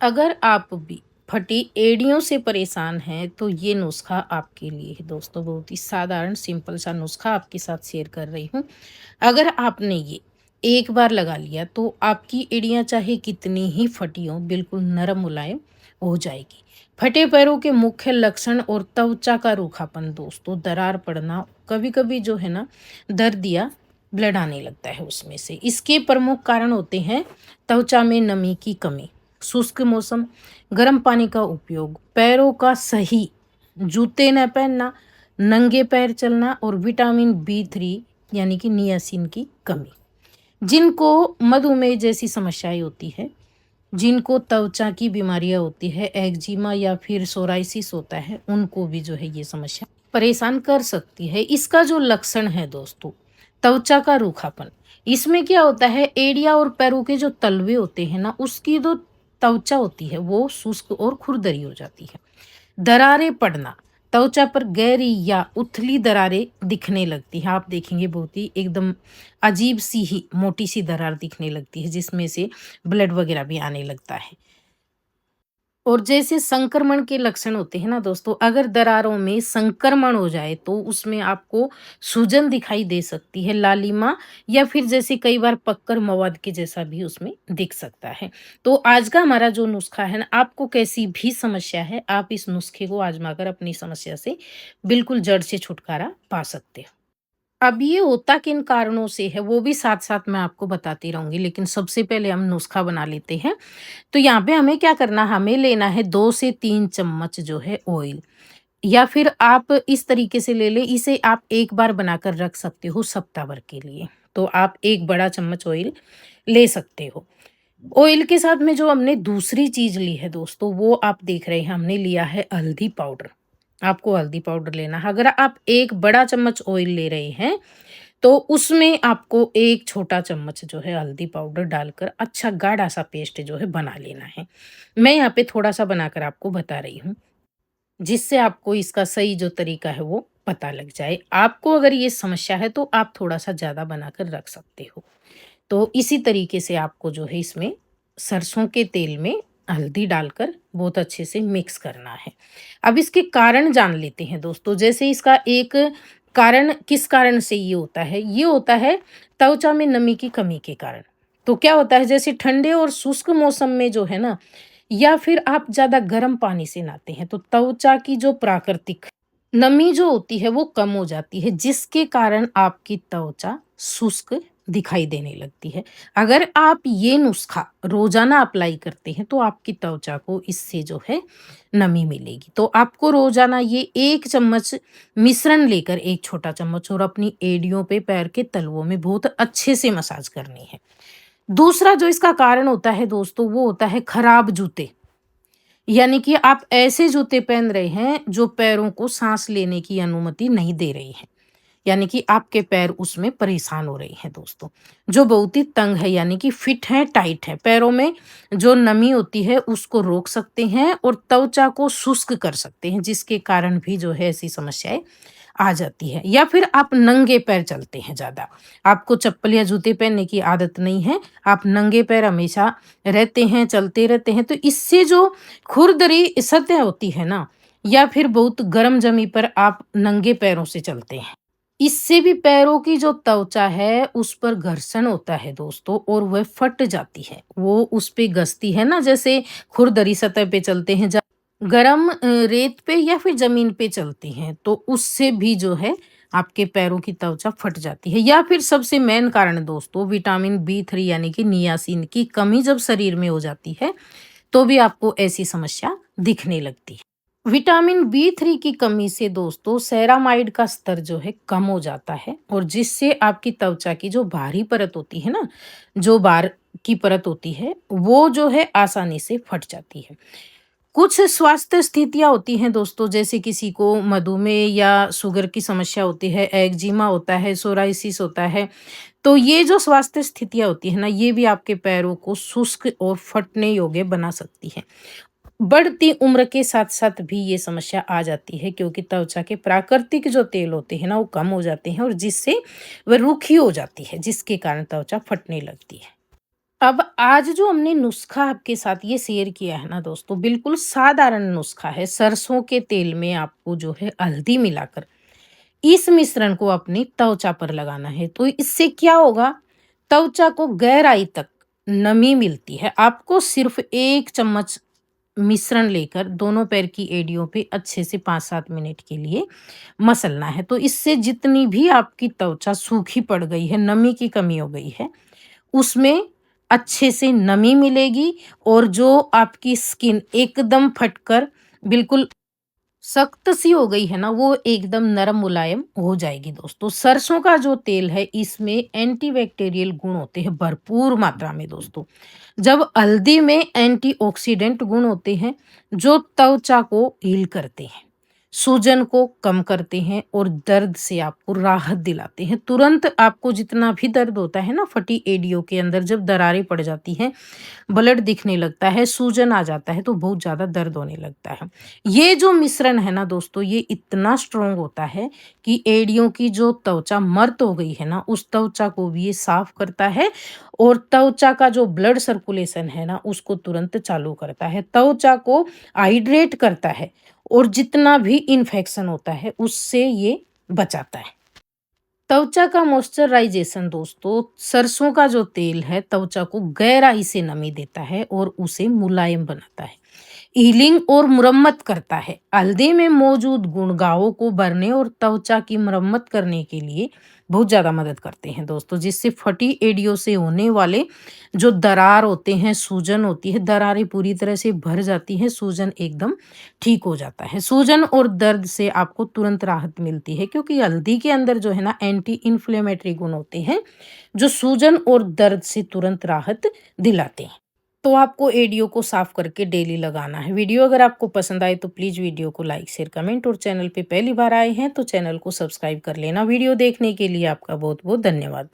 अगर आप भी फटी एड़ियों से परेशान हैं तो ये नुस्खा आपके लिए है दोस्तों। बहुत ही साधारण सिंपल सा नुस्खा आपके साथ शेयर कर रही हूँ। अगर आपने ये एक बार लगा लिया तो आपकी एड़ियाँ चाहे कितनी ही फटी हों बिल्कुल नरम मुलायम हो जाएगी। फटे पैरों के मुख्य लक्षण और त्वचा का रूखापन दोस्तों, दरार पड़ना, कभी कभी जो है ना दर्द या ब्लड आने लगता है उसमें से। इसके प्रमुख कारण होते हैं त्वचा में नमी की कमी, शुष्क मौसम, गर्म पानी का उपयोग, पैरों का सही जूते न पहनना, नंगे पैर चलना और विटामिन बी 3 यानी कि नियासिन की कमी। जिनको मधुमेह जैसी समस्याएं होती है, जिनको त्वचा की बीमारियां होती है, एक्जिमा या फिर सोराइसिस होता है, उनको भी जो है ये समस्या परेशान कर सकती है। इसका जो लक्षण है दोस्तों, त्वचा का रूखापन। इसमें क्या होता है, एड़िया और पैरों के जो तलवे होते हैं ना, उसकी जो त्वचा होती है वो शुष्क और खुरदरी हो जाती है। दरारें पड़ना, त्वचा पर गहरी या उथली दरारें दिखने लगती हैं। आप देखेंगे बहुत ही एकदम अजीब सी ही मोटी सी दरार दिखने लगती है जिसमें से ब्लड वगैरह भी आने लगता है। और जैसे संक्रमण के लक्षण होते हैं ना दोस्तों, अगर दरारों में संक्रमण हो जाए तो उसमें आपको सूजन दिखाई दे सकती है, लालिमा, या फिर जैसे कई बार पक्कर मवाद के जैसा भी उसमें दिख सकता है। तो आज का हमारा जो नुस्खा है ना, आपको कैसी भी समस्या है, आप इस नुस्खे को आजमाकर अपनी समस्या से बिल्कुल जड़ से छुटकारा पा सकते हो। अब ये होता किन कारणों से है वो भी साथ-साथ मैं आपको बताती रहूँगी, लेकिन सबसे पहले हम नुस्खा बना लेते हैं। तो यहाँ पे हमें क्या करना, हमें लेना है 2 से 3 चम्मच जो है ऑयल, या फिर आप इस तरीके से ले लें, इसे आप एक बार बनाकर रख सकते हो सप्ताह भर के लिए। तो आप 1 बड़ा चम्मच ऑयल ले सकते हो। ऑयल के साथ में जो हमने दूसरी चीज़ ली है दोस्तों, वो आप देख रहे हैं, हमने लिया है हल्दी पाउडर। आपको हल्दी पाउडर लेना है। अगर आप 1 बड़ा चम्मच ऑयल ले रहे हैं, तो उसमें आपको 1 छोटा चम्मच जो है हल्दी पाउडर डालकर अच्छा गाढ़ा-सा पेस्ट जो है बना लेना है। मैं यहाँ पे थोड़ा-सा बनाकर आपको बता रही हूँ, जिससे आपको इसका सही जो तरीका है वो पता लग जाए। आपको अगर ये समस्या है तो आप थोड़ा-सा ज़्यादा बनाकर रख सकते हो। तो इसी तरीके से आपको जो है इसमें सरसों के तेल में हल्दी डालकर बहुत अच्छे से मिक्स करना है। अब इसके कारण जान लेते हैं दोस्तों। जैसे इसका एक कारण, किस कारण से ये होता है? ये होता है त्वचा में नमी की कमी के कारण। तो क्या होता है, जैसे ठंडे और शुष्क मौसम में जो है ना, या फिर आप ज़्यादा गर्म पानी से नहाते हैं, तो त्वचा की जो प्राकृतिक नमी जो होती है वो कम हो जाती है, जिसके कारण आपकी त्वचा शुष्क दिखाई देने लगती है। अगर आप ये नुस्खा रोजाना अप्लाई करते हैं तो आपकी त्वचा को इससे जो है नमी मिलेगी। तो आपको रोजाना ये 1 चम्मच मिश्रण लेकर, 1 छोटा चम्मच, और अपनी एड़ियों पे, पैर के तलवों में बहुत अच्छे से मसाज करनी है। दूसरा जो इसका कारण होता है दोस्तों, वो होता है खराब जूते। यानी कि आप ऐसे जूते पहन रहे हैं जो पैरों को सांस लेने की अनुमति नहीं दे रही हैं। यानी कि आपके पैर उसमें परेशान हो रहे हैं दोस्तों। जो बहुत ही तंग है, यानी कि फिट है, टाइट है। पैरों में जो नमी होती है उसको रोक सकते हैं और त्वचा को शुष्क कर सकते हैं, जिसके कारण भी जो है ऐसी समस्याएँ आ जाती है। या फिर आप नंगे पैर चलते हैं ज़्यादा, आपको चप्पल या जूते पहनने की आदत नहीं है, आप नंगे पैर हमेशा रहते हैं, चलते रहते हैं, तो इससे जो खुरदरी सतह होती है ना, या फिर बहुत गर्म जमी पर आप नंगे पैरों से चलते हैं, इससे भी पैरों की जो त्वचा है उस पर घर्षण होता है दोस्तों, और वह फट जाती है। वो उस पे घसती है ना, जैसे खुरदरी सतह पे चलते हैं, गरम रेत पे या फिर ज़मीन पे चलती हैं, तो उससे भी जो है आपके पैरों की त्वचा फट जाती है। या फिर सबसे मेन कारण दोस्तों, विटामिन बी 3 यानी कि नियासिन की कमी जब शरीर में हो जाती है, तो भी आपको ऐसी समस्या दिखने लगती है। विटामिन बी 3 की कमी से दोस्तों सेरामाइड का स्तर जो है कम हो जाता है, और जिससे आपकी त्वचा की जो बाहरी परत होती है ना, जो बाहर की परत होती है, वो जो है आसानी से फट जाती है। कुछ स्वास्थ्य स्थितियाँ होती हैं दोस्तों, जैसे किसी को मधुमेह या शुगर की समस्या होती है, एक्जिमा होता है, सोराइसिस होता है। तो ये जो स्वास्थ्य स्थितियाँ होती हैं ना, ये भी आपके पैरों को शुष्क और फटने योग्य बना सकती हैं। बढ़ती उम्र के साथ-साथ भी ये समस्या आ जाती है, क्योंकि त्वचा के प्राकृतिक जो तेल होते हैं ना, वो कम हो जाते हैं, और जिससे वह रूखी हो जाती है, जिसके कारण त्वचा फटने लगती है। अब आज जो हमने नुस्खा आपके साथ ये शेयर किया है ना दोस्तों, बिल्कुल साधारण नुस्खा है। सरसों के तेल में आपको जो है हल्दी मिलाकर इस मिश्रण को अपनी त्वचा पर लगाना है। तो इससे क्या होगा? त्वचा को गहराई तक नमी मिलती है। आपको सिर्फ़ 1 चम्मच मिश्रण लेकर दोनों पैर की एड़ियों पे अच्छे से 5-7 मिनट के लिए मसलना है। तो इससे जितनी भी आपकी त्वचा सूखी पड़ गई है, नमी की कमी हो गई है, उसमें अच्छे से नमी मिलेगी और जो आपकी स्किन एकदम फटकर बिल्कुल सख्त सी हो गई है ना, वो एकदम नरम मुलायम हो जाएगी दोस्तों। सरसों का जो तेल है इसमें एंटीबैक्टीरियल गुण होते हैं भरपूर मात्रा में दोस्तों। जब हल्दी में एंटीऑक्सीडेंट गुण होते हैं जो त्वचा को हील करते हैं, सूजन को कम करते हैं और दर्द से आपको राहत दिलाते हैं। तुरंत आपको जितना भी दर्द होता है ना फटी एड़ियों के अंदर जब दरारें पड़ जाती हैं, ब्लड दिखने लगता है, सूजन आ जाता है तो बहुत ज़्यादा दर्द होने लगता है। ये जो मिश्रण है ना दोस्तों, ये इतना स्ट्रॉन्ग होता है कि एड़ियों की जो त्वचा मर्त हो गई है ना, उस त्वचा को भी ये साफ करता है और त्वचा का जो ब्लड सर्कुलेशन है ना, उसको तुरंत चालू करता है। त्वचा को हाइड्रेट करता है और जितना भी इन्फेक्शन होता है, उससे ये बचाता है। त्वचा का मॉइस्चराइजेशन दोस्तों, सरसों का जो तेल है त्वचा को गहराई से नमी देता है और उसे मुलायम बनाता है। हीलिंग और मुरम्मत करता है। हल्दी में मौजूद गुण घावों को भरने और त्वचा की मरम्मत करने के लिए बहुत ज़्यादा मदद करते हैं दोस्तों, जिससे फटी एड़ियों से होने वाले जो दरार होते हैं, सूजन होती है, दरारें पूरी तरह से भर जाती हैं, सूजन एकदम ठीक हो जाता है। सूजन और दर्द से आपको तुरंत राहत मिलती है क्योंकि हल्दी के अंदर जो है ना एंटी इन्फ्लेमेटरी गुण होते हैं, जो सूजन और दर्द से तुरंत राहत दिलाते हैं। तो आपको एडियो को साफ करके डेली लगाना है। वीडियो अगर आपको पसंद आए तो प्लीज़ वीडियो को लाइक, शेयर, कमेंट और चैनल पे पहली बार आए हैं तो चैनल को सब्सक्राइब कर लेना। वीडियो देखने के लिए आपका बहुत-बहुत धन्यवाद।